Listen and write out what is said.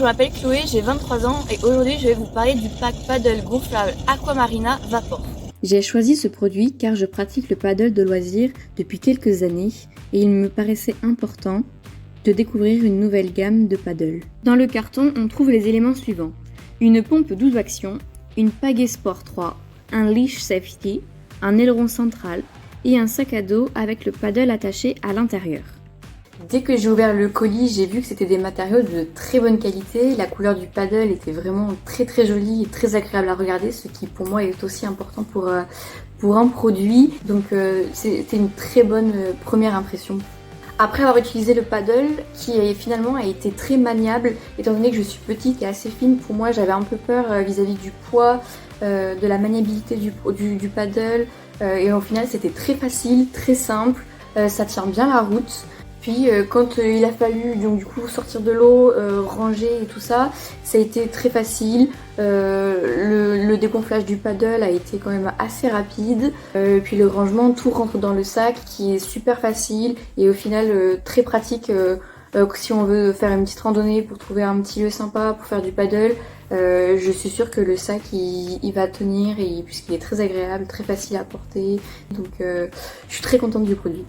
Je m'appelle Chloé, j'ai 23 ans et aujourd'hui je vais vous parler du pack paddle gonflable Aquamarina Vapor. J'ai choisi ce produit car je pratique le paddle de loisir depuis quelques années et il me paraissait important de découvrir une nouvelle gamme de paddle. Dans le carton, on trouve les éléments suivants: une pompe 12 actions, une pagaie Sport 3, un leash safety, un aileron central et un sac à dos avec le paddle attaché à l'intérieur. Dès que j'ai ouvert le colis, j'ai vu que c'était des matériaux de très bonne qualité. La couleur du paddle était vraiment très très jolie et très agréable à regarder, ce qui pour moi est aussi important pour un produit. Donc c'était une très bonne première impression. Après avoir utilisé le paddle, qui finalement a été très maniable, étant donné que je suis petite et assez fine, pour moi j'avais un peu peur vis-à-vis du poids, de la maniabilité du paddle. Et au final c'était très facile, très simple, ça tient bien la route. Puis quand il a fallu donc du coup sortir de l'eau, ranger et tout ça, ça a été très facile. Le dégonflage du paddle a été quand même assez rapide. Puis le rangement, tout rentre dans le sac qui est super facile et au final très pratique si on veut faire une petite randonnée pour trouver un petit lieu sympa pour faire du paddle. Je suis sûre que le sac il va tenir puisqu'il est très agréable, très facile à porter. Donc je suis très contente du produit.